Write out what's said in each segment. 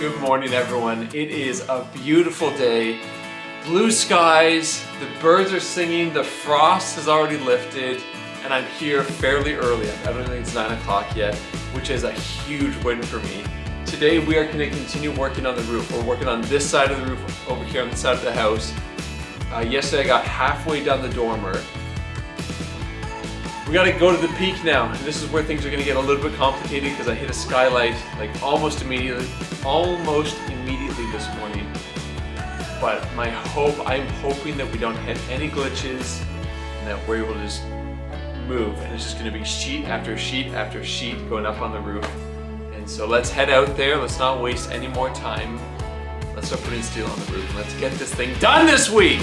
Good morning, everyone. It is a beautiful day. Blue skies, the birds are singing, the frost has already lifted, and I'm here fairly early. I don't think it's 9 o'clock yet, which is a huge win for me. Today we are going to continue working on the roof. We're working on this side of the roof over here on the side of the house. Yesterday I got halfway down the dormer. We gotta go to the peak now, and this is where things are gonna get a little bit complicated because I hit a skylight like almost immediately this morning. But I'm hoping that we don't hit any glitches and that we're able to just move, and it's just gonna be sheet after sheet after sheet going up on the roof. And so let's head out there, let's not waste any more time. Let's start putting steel on the roof and let's get this thing done this week!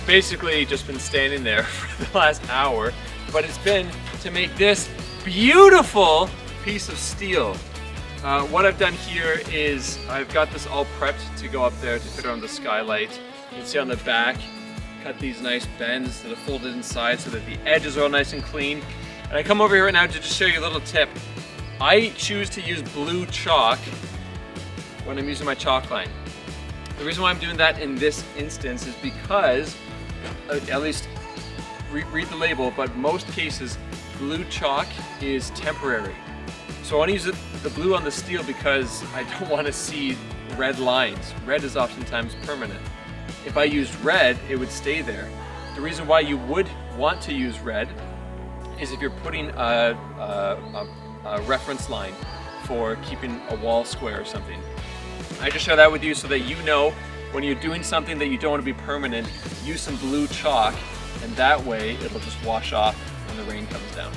Basically just been standing there for the last hour, but it's been to make this beautiful piece of steel. What I've done here is I've got this all prepped to go up there to fit on the skylight. You can see on the back, cut these nice bends that are folded inside so that the edges are all nice and clean. And I come over here right now to just show you a little tip. I choose to use blue chalk when I'm using my chalk line. The reason why I'm doing that in this instance is because at least read the label, but most cases blue chalk is temporary. So I want to use the blue on the steel because I don't want to see red lines. Red is oftentimes permanent. If I used red, it would stay there. The reason why you would want to use red is if you're putting a reference line for keeping a wall square or something. I just share that with you so that you know when you're doing something that you don't want to be permanent, use some blue chalk, and that way it'll just wash off when the rain comes down.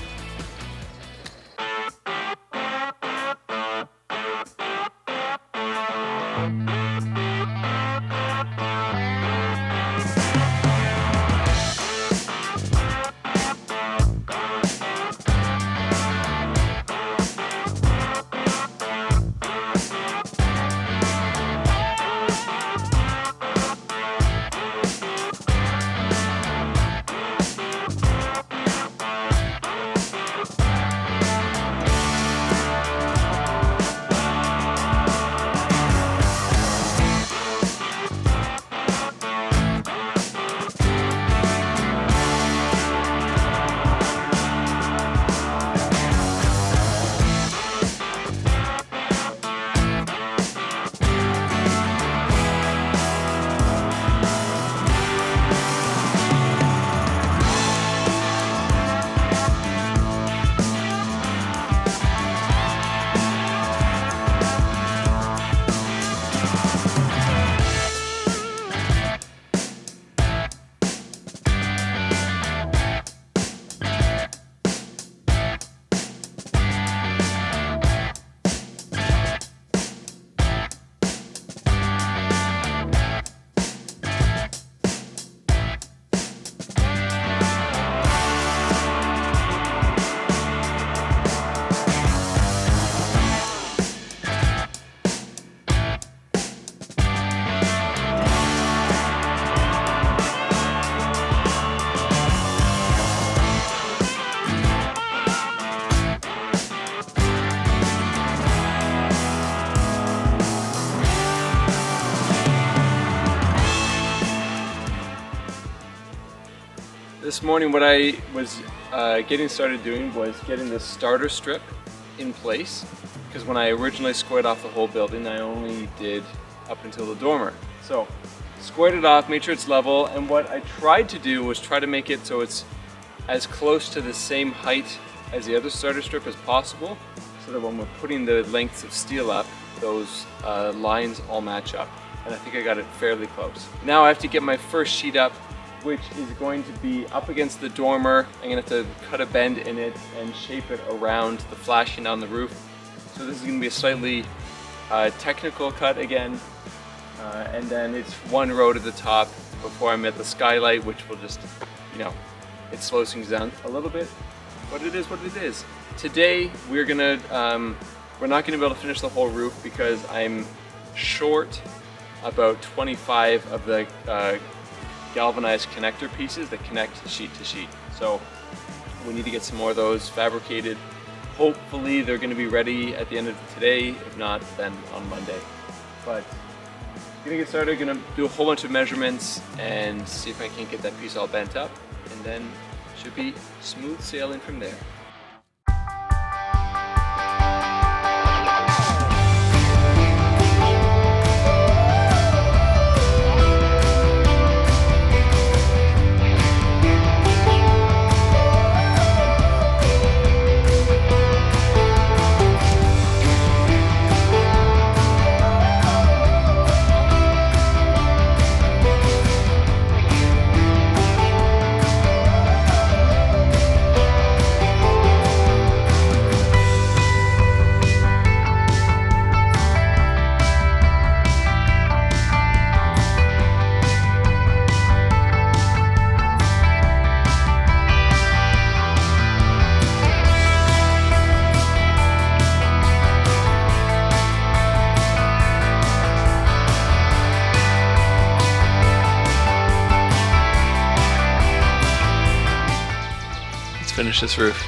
This morning what I was getting started doing was getting the starter strip in place, because when I originally squared off the whole building I only did up until the dormer. So squared it off, made sure it's level, and what I tried to do was try to make it so it's as close to the same height as the other starter strip as possible, so that when we're putting the lengths of steel up, those lines all match up. And I think I got it fairly close. Now I have to get my first sheet up, which is going to be up against the dormer. I'm gonna have to cut a bend in it and shape it around the flashing on the roof. So this is gonna be a slightly technical cut again. And then it's one row to the top before I'm at the skylight, which will just, you know, it slows things down a little bit, but it is what it is. Today we're not gonna be able to finish the whole roof because I'm short about 25 of the galvanized connector pieces that connect sheet to sheet. So we need to get some more of those fabricated. Hopefully they're going to be ready at the end of today, if not then on Monday. But gonna get started, gonna do a whole bunch of measurements and see if I can get that piece all bent up, and then should be smooth sailing from there. Finish this roof.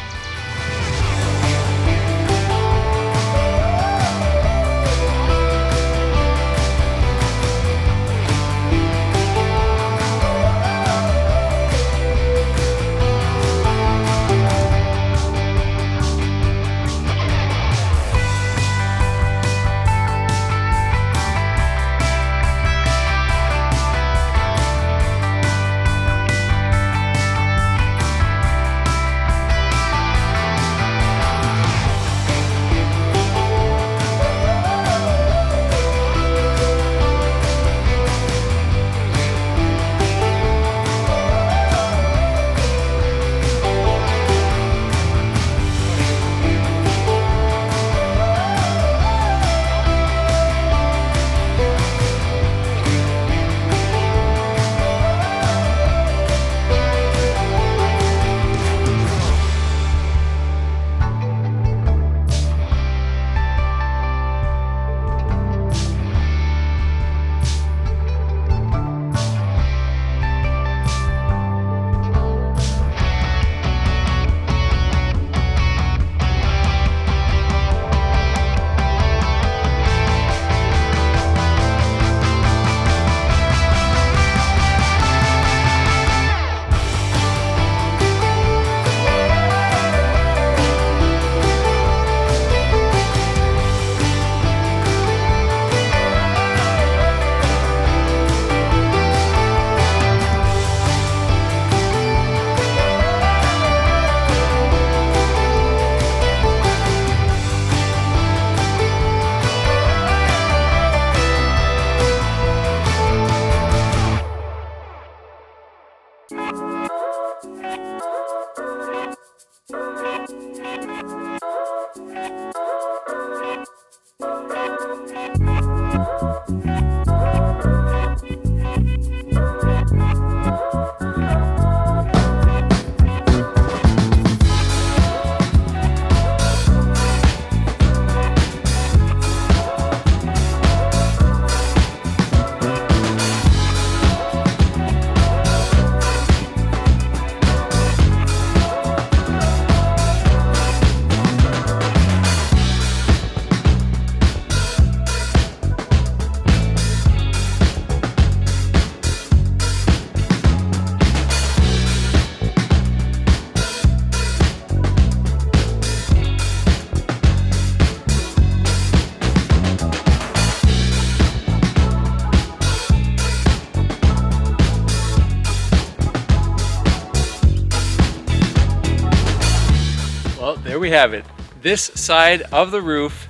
Well, there we have it. This side of the roof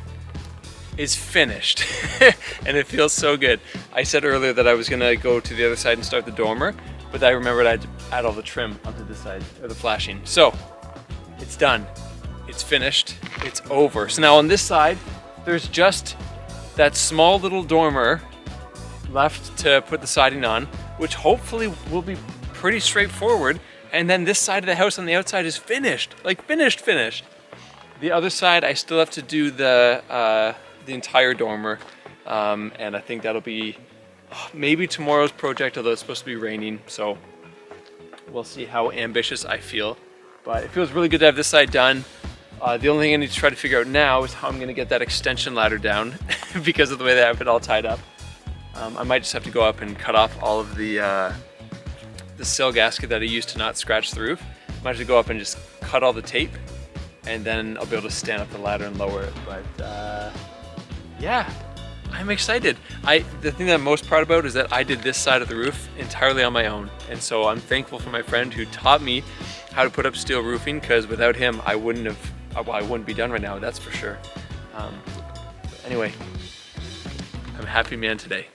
is finished and it feels so good. I said earlier that I was gonna go to the other side and start the dormer, but I remembered I had to add all the trim onto this side, or the flashing. So it's done, it's finished, it's over. So now on this side, there's just that small little dormer left to put the siding on, which hopefully will be pretty straightforward. And then this side of the house on the outside is finished, like finished. The other side, I still have to do the entire dormer. And I think that'll be maybe tomorrow's project, although it's supposed to be raining, so we'll see how ambitious I feel. But it feels really good to have this side done. The only thing I need to try to figure out now is how I'm gonna get that extension ladder down because of the way they have it all tied up. I might just have to go up and cut off all of the sill gasket that I used to not scratch the roof. I might have to go up and just cut all the tape, and then I'll be able to stand up the ladder and lower it. But yeah, I'm excited. The thing that I'm most proud about is that I did this side of the roof entirely on my own. And so I'm thankful for my friend who taught me how to put up steel roofing, because without him, I wouldn't be done right now, that's for sure. Anyway, I'm a happy man today.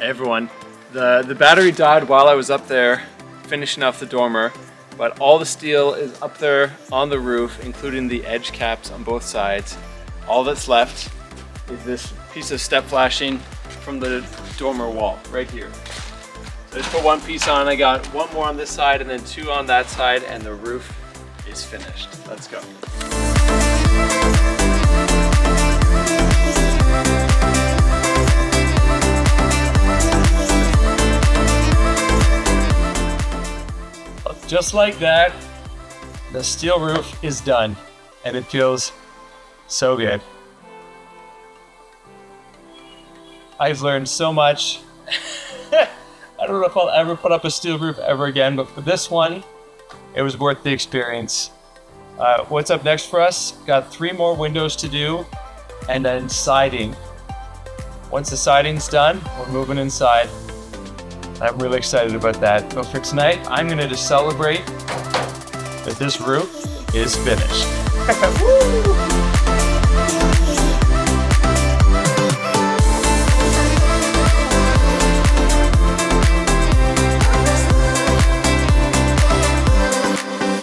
Everyone, the battery died while I was up there finishing off the dormer, but all the steel is up there on the roof, including the edge caps on both sides. All that's left is this piece of step flashing from the dormer wall right here. So I just put one piece on, I got one more on this side and then two on that side, and the roof is finished. Let's go. Just like that, the steel roof is done, and it feels so good. I've learned so much. I don't know if I'll ever put up a steel roof ever again, but for this one, it was worth the experience. What's up next for us? Got 3 more windows to do, and then siding. Once the siding's done, we're moving inside. I'm really excited about that. But for tonight, I'm gonna just celebrate that this roof is finished. Woo!